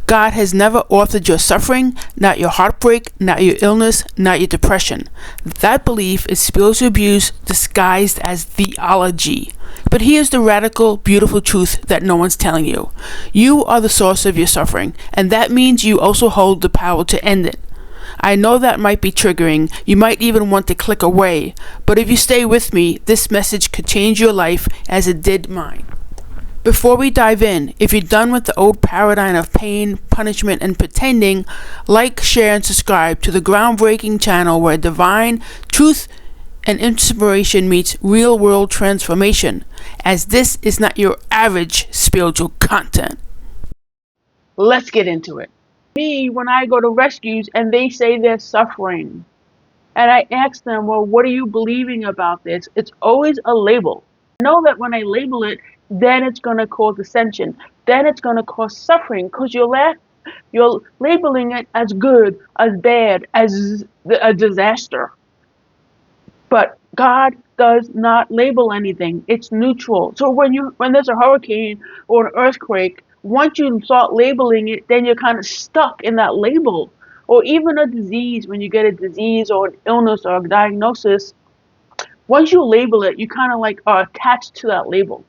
God has never authored your suffering, not your heartbreak, not your illness, not your depression. That belief is spiritual abuse disguised as theology. But here's the radical, beautiful truth that no one's telling you. You are the source of your suffering, and that means you also hold the power to end it. I know that might be triggering. You might even want to click away. But if you stay with me, this message could change your life as it did mine. Before we dive in, if you're done with the old paradigm of pain, punishment, and pretending, like, share, and subscribe to the groundbreaking channel where divine truth and inspiration meets real-world transformation, as this is not your average spiritual content. Let's get into it. Me, when I go to rescues and they say they're suffering, and I ask them, well, what are you believing about this? It's always a label. I know that when I label it, then it's going to cause ascension. Then it's going to cause suffering because you're labeling it as good, as bad, as a disaster. But God does not label anything. It's neutral. So when there's a hurricane or an earthquake, once you start labeling it, then you're kind of stuck in that label. Or even a disease, when you get a disease or an illness or a diagnosis, once you label it, you kind of like are attached to that label.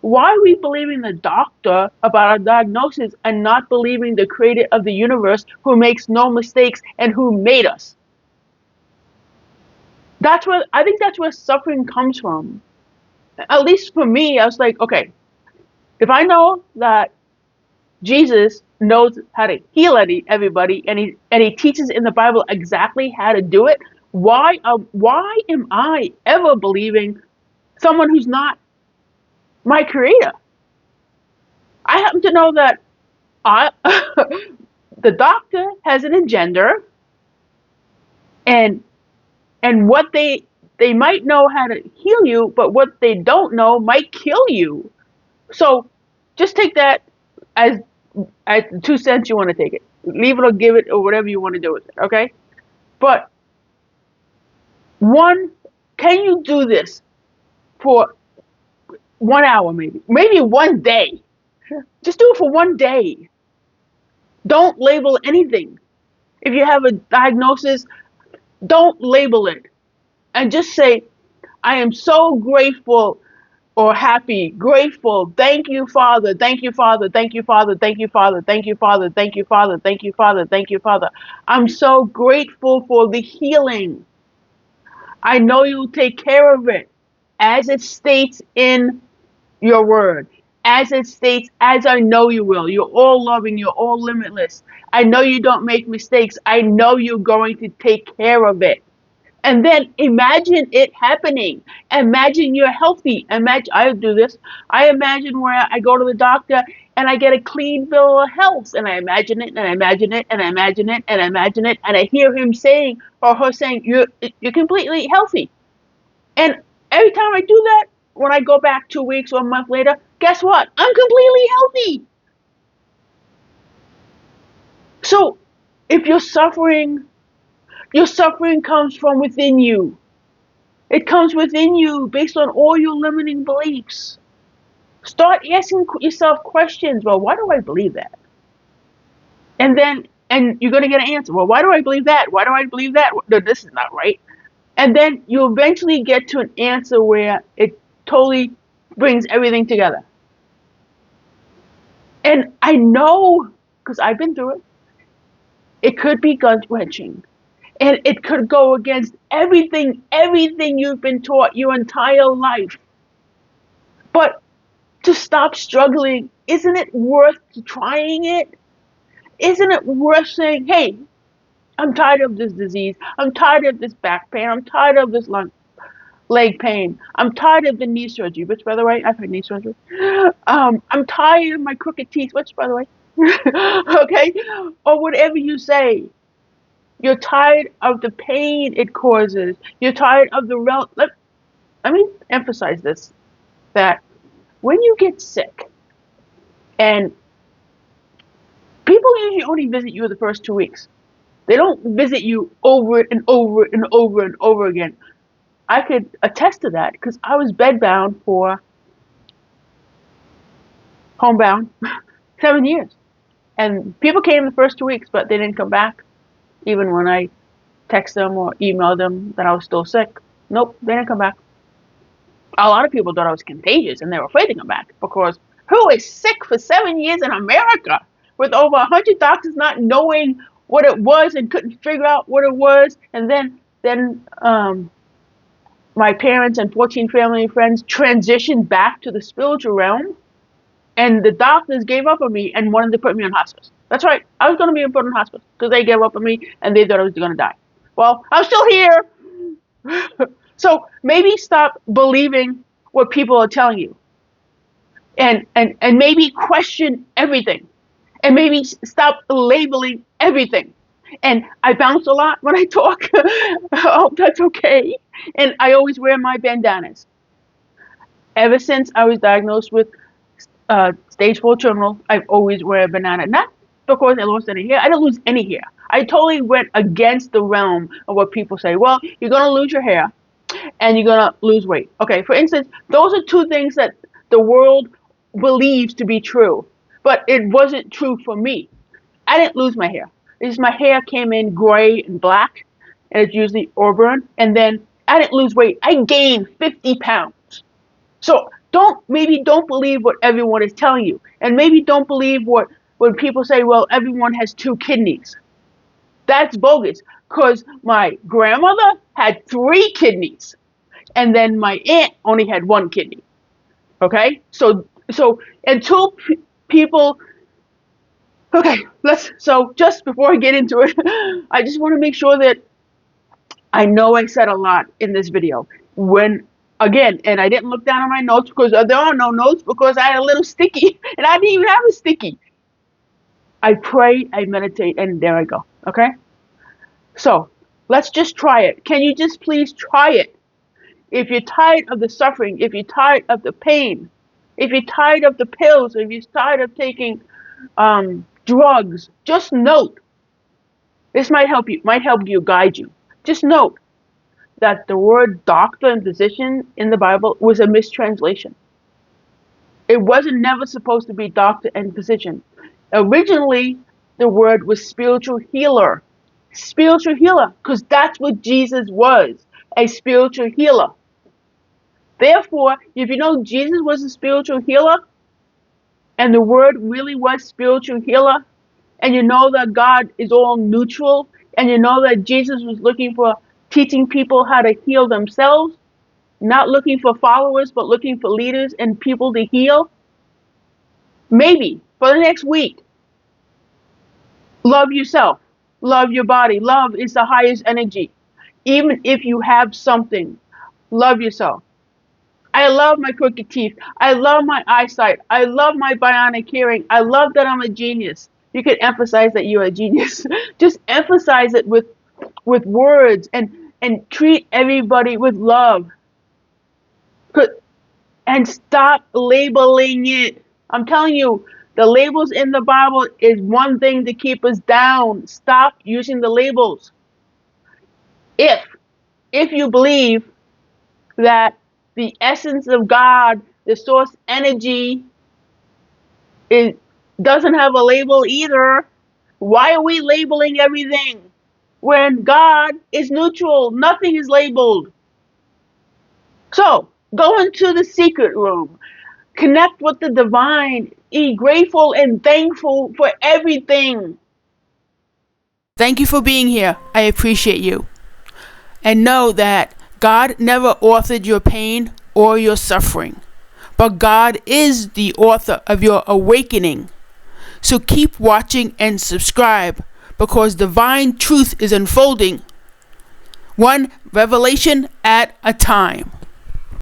Why are we believing the doctor about our diagnosis and not believing the creator of the universe who makes no mistakes and who made us? I think that's where suffering comes from. At least for me, I was like, okay, if I know that Jesus knows how to heal everybody and he teaches in the Bible exactly how to do it, why am I ever believing someone who's not my creator? I happen to know that the doctor has an agenda, and what they might know how to heal you, but what they don't know might kill you. So just take that as 2 cents you want to take it. Leave it or give it or whatever you want to do with it, okay? But can you do this for 1 hour maybe 1 day? Just do it for 1 day. Don't label anything. If you have a diagnosis, don't label it. And just say, I am so grateful or happy, grateful. Thank you, Father. Thank you, Father. Thank you, Father. Thank you, Father. Thank you, Father. Thank you, Father. Thank you, Father. Thank you, Father. I'm so grateful for the healing. I know you'll take care of it as it states in your word. As it states, as I know you will. You're all loving. You're all limitless. I know you don't make mistakes. I know you're going to take care of it. And then imagine it happening. Imagine you're healthy. I do this. I imagine where I go to the doctor and I get a clean bill of health. And I imagine it and I imagine it and I imagine it and I imagine it. And I hear him saying or her saying, you're completely healthy. And every time I do that, when I go back 2 weeks or a month later, guess what? I'm completely healthy. So if you're suffering, your suffering comes from within you. It comes within you based on all your limiting beliefs. Start asking yourself questions. Well, why do I believe that? And you're going to get an answer. Well, why do I believe that? Why do I believe that? No, this is not right. And then you eventually get to an answer where it totally brings everything together. And I know, because I've been through it, it could be gut-wrenching. And it could go against everything you've been taught your entire life. But to stop struggling, isn't it worth trying it? Isn't it worth saying, hey, I'm tired of this disease. I'm tired of this back pain. I'm tired of this leg pain. I'm tired of the knee surgery, which, by the way, I've had knee surgery. I'm tired of my crooked teeth, which, by the way, okay? Or whatever you say. You're tired of the pain it causes. You're tired of let me emphasize this, that when you get sick, and people usually only visit you the first 2 weeks. They don't visit you over and over and over and over again. I could attest to that because I was bedbound homebound 7 years. And people came the first 2 weeks, but they didn't come back. Even when I text them or email them that I was still sick. Nope, they didn't come back. A lot of people thought I was contagious and they were afraid to come back because who is sick for 7 years in America with over 100 doctors not knowing what it was and couldn't figure out what it was? And then my parents and 14 family and friends transitioned back to the spiritual realm, and the doctors gave up on me and wanted to put me on hospice. That's right, I was going to be put on hospice because they gave up on me and they thought I was going to die. Well, I'm still here. So maybe stop believing what people are telling you, and maybe question everything, and maybe stop labeling everything. And I bounce a lot when I talk. I hope that's okay. And I always wear my bandanas. Ever since I was diagnosed with stage 4 terminal, I've always wear a bandana. Not because I lost any hair. I didn't lose any hair. I totally went against the realm of what people say. Well, you're going to lose your hair and you're going to lose weight. Okay, for instance, those are two things that the world believes to be true. But it wasn't true for me. I didn't lose my hair. It's my hair came in gray and black, and it's usually auburn. And then I didn't lose weight. I gained 50 pounds. So don't believe what everyone is telling you. And maybe don't believe when people say, well, everyone has 2 kidneys. That's bogus, because my grandmother had 3 kidneys, and then my aunt only had 1 kidney. Okay? So until people... Okay, so just before I get into it, I just want to make sure that I know I said a lot in this video. Again, and I didn't look down on my notes because there are no notes because I had a little sticky and I didn't even have a sticky. I pray, I meditate, and there I go. Okay? So let's just try it. Can you just please try it? If you're tired of the suffering, if you're tired of the pain, if you're tired of the pills, if you're tired of taking drugs, just note, this might help you, guide you. Just note that the word doctor and physician in the Bible was a mistranslation. It wasn't never supposed to be doctor and physician. Originally, the word was spiritual healer. Spiritual healer, because that's what Jesus was, a spiritual healer. Therefore, if you know Jesus was a spiritual healer, and the word really was spiritual healer, and you know that God is all neutral, and you know that Jesus was looking for teaching people how to heal themselves, not looking for followers, but looking for leaders and people to heal, maybe for the next week, love yourself, love your body. Love is the highest energy. Even if you have something, love yourself. I love my crooked teeth. I love my eyesight. I love my bionic hearing. I love that I'm a genius. You can emphasize that you're a genius. Just emphasize it with words and treat everybody with love. And stop labeling it. I'm telling you, the labels in the Bible is one thing to keep us down. Stop using the labels. If you believe that the essence of God, the source energy, doesn't have a label either, why are we labeling everything? When God is neutral, nothing is labeled. So, go into the secret room. Connect with the divine. Be grateful and thankful for everything. Thank you for being here. I appreciate you. And know that God never authored your pain or your suffering, but God is the author of your awakening. So keep watching and subscribe, because divine truth is unfolding, one revelation at a time.